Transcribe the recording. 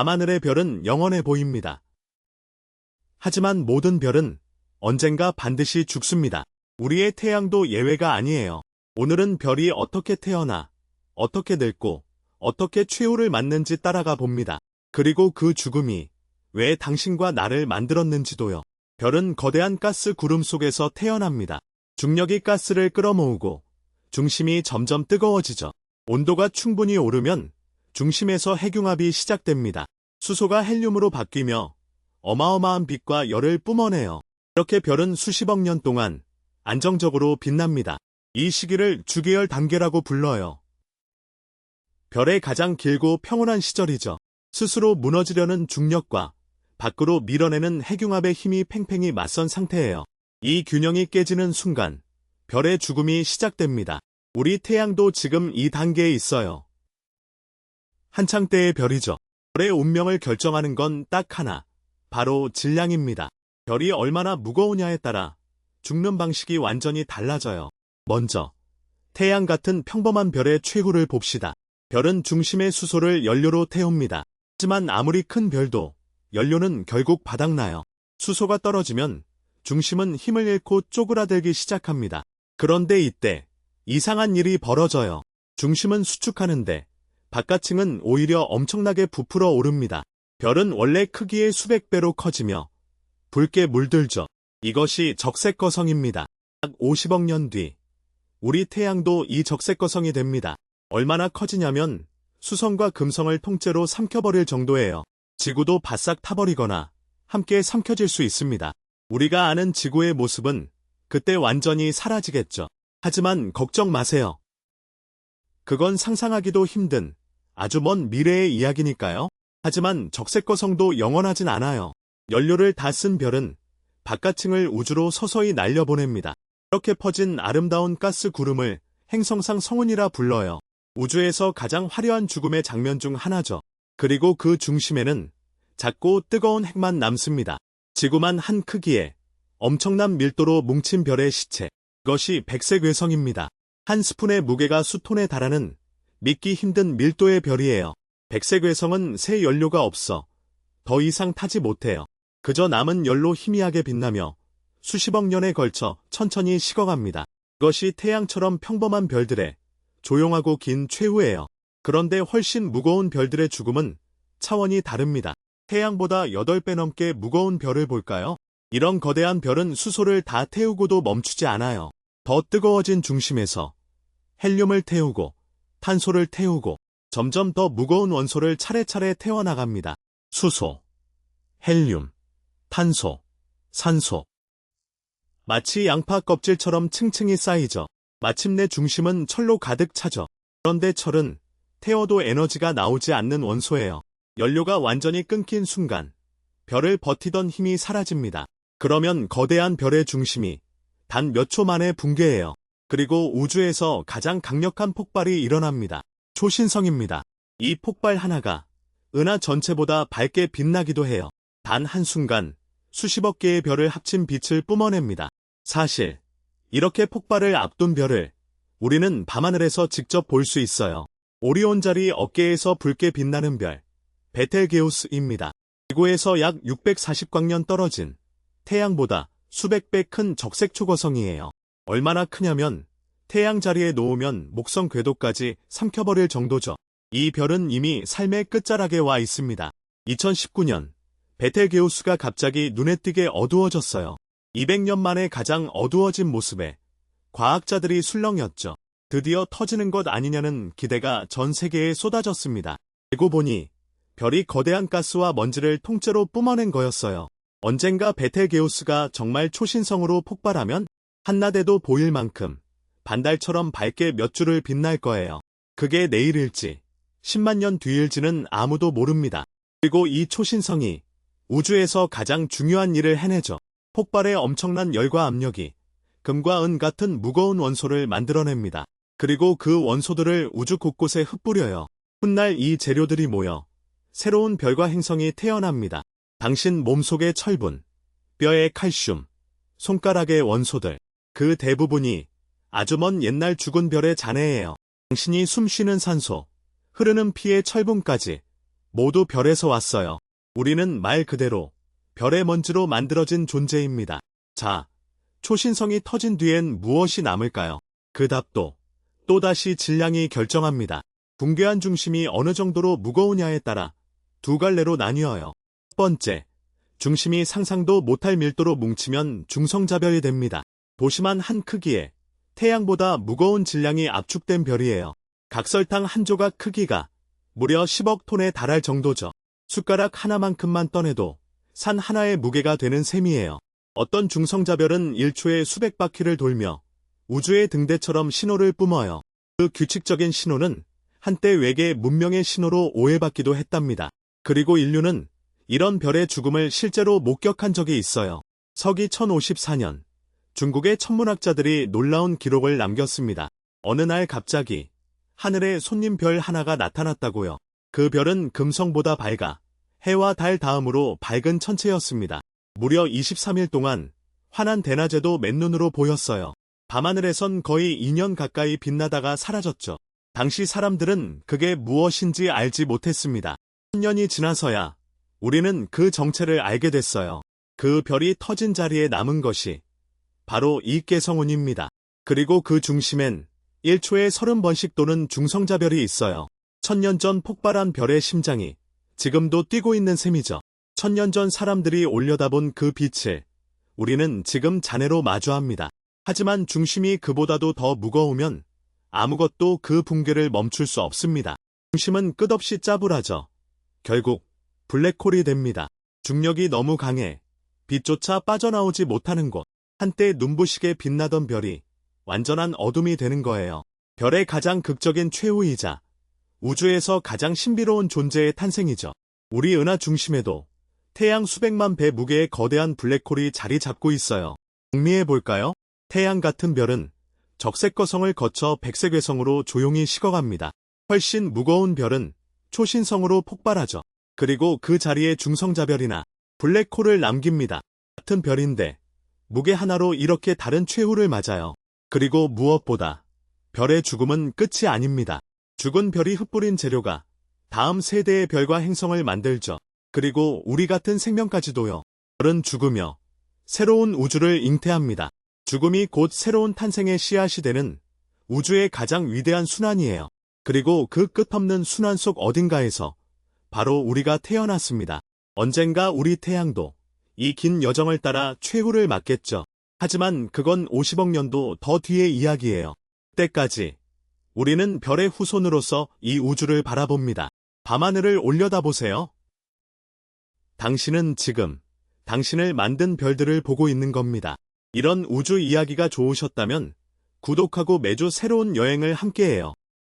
밤하늘의 별은 영원해 보입니다. 하지만 모든 별은 언젠가 반드시 죽습니다. 우리의 태양도 예외가 아니에요. 오늘은 별이 어떻게 태어나, 어떻게 늙고, 어떻게 최후를 맞는지 따라가 봅니다. 그리고 그 죽음이 왜 당신과 나를 만들었는지도요. 별은 거대한 가스 구름 속에서 태어납니다. 중력이 가스를 끌어모으고 중심이 점점 뜨거워지죠. 온도가 충분히 오르면 중심에서 핵융합이 시작됩니다. 수소가 헬륨으로 바뀌며 어마어마한 빛과 열을 뿜어내요. 이렇게 별은 수십억 년 동안 안정적으로 빛납니다. 이 시기를 주기열 단계라고 불러요. 별의 가장 길고 평온한 시절이죠. 스스로 무너지려는 중력과 밖으로 밀어내는 핵융합의 힘이 팽팽히 맞선 상태예요. 이 균형이 깨지는 순간 별의 죽음이 시작됩니다. 우리 태양도 지금 이 단계에 있어요. 한창 때의 별이죠. 별의 운명을 결정하는 건 딱 하나, 바로 질량입니다. 별이 얼마나 무거우냐에 따라 죽는 방식이 완전히 달라져요. 먼저 태양 같은 평범한 별의 최후를 봅시다. 별은 중심의 수소를 연료로 태웁니다. 하지만 아무리 큰 별도 연료는 결국 바닥나요. 수소가 떨어지면 중심은 힘을 잃고 쪼그라들기 시작합니다. 그런데 이때 이상한 일이 벌어져요. 중심은 수축하는데 바깥층은 오히려 엄청나게 부풀어 오릅니다. 별은 원래 크기의 수백 배로 커지며 붉게 물들죠. 이것이 적색거성입니다. 약 50억 년 뒤 우리 태양도 이 적색거성이 됩니다. 얼마나 커지냐면 수성과 금성을 통째로 삼켜버릴 정도예요. 지구도 바싹 타버리거나 함께 삼켜질 수 있습니다. 우리가 아는 지구의 모습은 그때 완전히 사라지겠죠. 하지만 걱정 마세요. 그건 상상하기도 힘든 아주 먼 미래의 이야기니까요. 하지만 적색거성도 영원하진 않아요. 연료를 다 쓴 별은 바깥층을 우주로 서서히 날려보냅니다. 이렇게 퍼진 아름다운 가스 구름을 행성상 성운이라 불러요. 우주에서 가장 화려한 죽음의 장면 중 하나죠. 그리고 그 중심에는 작고 뜨거운 핵만 남습니다. 지구만 한 크기에 엄청난 밀도로 뭉친 별의 시체. 이것이 백색외성입니다. 한 스푼의 무게가 수톤에 달하는 믿기 힘든 밀도의 별이에요. 백색외성은 새 연료가 없어 더 이상 타지 못해요. 그저 남은 열로 희미하게 빛나며 수십억 년에 걸쳐 천천히 식어갑니다. 이것이 태양처럼 평범한 별들의 조용하고 긴 최후예요. 그런데 훨씬 무거운 별들의 죽음은 차원이 다릅니다. 태양보다 8배 넘게 무거운 별을 볼까요? 이런 거대한 별은 수소를 다 태우고도 멈추지 않아요. 더 뜨거워진 중심에서 헬륨을 태우고 탄소를 태우고 점점 더 무거운 원소를 차례차례 태워나갑니다. 수소, 헬륨, 탄소, 산소. 마치 양파 껍질처럼 층층이 쌓이죠. 마침내 중심은 철로 가득 차죠. 그런데 철은 태워도 에너지가 나오지 않는 원소예요. 연료가 완전히 끊긴 순간 별을 버티던 힘이 사라집니다. 그러면 거대한 별의 중심이 단 몇 초 만에 붕괴해요. 그리고 우주에서 가장 강력한 폭발이 일어납니다. 초신성입니다. 이 폭발 하나가 은하 전체보다 밝게 빛나기도 해요. 단 한순간 수십억 개의 별을 합친 빛을 뿜어냅니다. 사실 이렇게 폭발을 앞둔 별을 우리는 밤하늘에서 직접 볼 수 있어요. 오리온자리 어깨에서 붉게 빛나는 별, 베텔게우스입니다. 지구에서 약 640광년 떨어진 태양보다 수백 배 큰 적색 초거성이에요. 얼마나 크냐면 태양 자리에 놓으면 목성 궤도까지 삼켜버릴 정도죠. 이 별은 이미 삶의 끝자락에 와 있습니다. 2019년 베텔게우스가 갑자기 눈에 띄게 어두워졌어요. 200년 만에 가장 어두워진 모습에 과학자들이 술렁였죠. 드디어 터지는 것 아니냐는 기대가 전 세계에 쏟아졌습니다. 알고 보니 별이 거대한 가스와 먼지를 통째로 뿜어낸 거였어요. 언젠가 베텔게우스가 정말 초신성으로 폭발하면 한낮에도 보일 만큼 반달처럼 밝게 몇 줄을 빛날 거예요. 그게 내일일지 10만 년 뒤일지는 아무도 모릅니다. 그리고 이 초신성이 우주에서 가장 중요한 일을 해내죠. 폭발의 엄청난 열과 압력이 금과 은 같은 무거운 원소를 만들어냅니다. 그리고 그 원소들을 우주 곳곳에 흩뿌려요. 훗날 이 재료들이 모여 새로운 별과 행성이 태어납니다. 당신 몸속의 철분, 뼈의 칼슘, 손가락의 원소들, 그 대부분이 아주 먼 옛날 죽은 별의 잔해예요. 당신이 숨쉬는 산소, 흐르는 피의 철분까지 모두 별에서 왔어요. 우리는 말 그대로 별의 먼지로 만들어진 존재입니다. 자, 초신성이 터진 뒤엔 무엇이 남을까요? 그 답도 또다시 질량이 결정합니다. 붕괴한 중심이 어느 정도로 무거우냐에 따라 두 갈래로 나뉘어요. 첫 번째, 중심이 상상도 못할 밀도로 뭉치면 중성자별이 됩니다. 도심한 한 크기에 태양보다 무거운 질량이 압축된 별이에요. 각설탕 한 조각 크기가 무려 10억 톤에 달할 정도죠. 숟가락 하나만큼만 떠내도 산 하나의 무게가 되는 셈이에요. 어떤 중성자별은 1초에 수백 바퀴를 돌며 우주의 등대처럼 신호를 뿜어요. 그 규칙적인 신호는 한때 외계 문명의 신호로 오해받기도 했답니다. 그리고 인류는 이런 별의 죽음을 실제로 목격한 적이 있어요. 서기 1054년, 중국의 천문학자들이 놀라운 기록을 남겼습니다. 어느 날 갑자기 하늘에 손님별 하나가 나타났다고요. 그 별은 금성보다 밝아 해와 달 다음으로 밝은 천체였습니다. 무려 23일 동안 환한 대낮에도 맨눈으로 보였어요. 밤하늘에선 거의 2년 가까이 빛나다가 사라졌죠. 당시 사람들은 그게 무엇인지 알지 못했습니다. 10년이 지나서야 우리는 그 정체를 알게 됐어요. 그 별이 터진 자리에 남은 것이 바로 이 깨성운입니다. 그리고 그 중심엔 1초에 30번씩 도는 중성자별이 있어요. 1000년 전 폭발한 별의 심장이 지금도 뛰고 있는 셈이죠. 1000년 전 사람들이 올려다본 그 빛을 우리는 지금 잔해로 마주합니다. 하지만 중심이 그보다도 더 무거우면 아무것도 그 붕괴를 멈출 수 없습니다. 중심은 끝없이 짜불하죠. 결국 블랙홀이 됩니다. 중력이 너무 강해 빛조차 빠져나오지 못하는 곳. 한때 눈부시게 빛나던 별이 완전한 어둠이 되는 거예요. 별의 가장 극적인 최후이자 우주에서 가장 신비로운 존재의 탄생이죠. 우리 은하 중심에도 태양 수백만 배 무게의 거대한 블랙홀이 자리 잡고 있어요. 정리해 볼까요? 태양 같은 별은 적색거성을 거쳐 백색외성으로 조용히 식어갑니다. 훨씬 무거운 별은 초신성으로 폭발하죠. 그리고 그 자리에 중성자별이나 블랙홀을 남깁니다. 같은 별인데 무게 하나로 이렇게 다른 최후를 맞아요. 그리고 무엇보다 별의 죽음은 끝이 아닙니다. 죽은 별이 흩뿌린 재료가 다음 세대의 별과 행성을 만들죠. 그리고 우리 같은 생명까지도요. 별은 죽으며 새로운 우주를 잉태합니다. 죽음이 곧 새로운 탄생의 씨앗이 되는 우주의 가장 위대한 순환이에요. 그리고 그 끝없는 순환 속 어딘가에서 바로 우리가 태어났습니다. 언젠가 우리 태양도 이 긴 여정을 따라 최후를 맞겠죠. 하지만 그건 50억 년도 더 뒤의 이야기예요. 그때까지 우리는 별의 후손으로서 이 우주를 바라봅니다. 밤하늘을 올려다보세요. 당신은 지금 당신을 만든 별들을 보고 있는 겁니다. 이런 우주 이야기가 좋으셨다면 구독하고 매주 새로운 여행을 함께해요.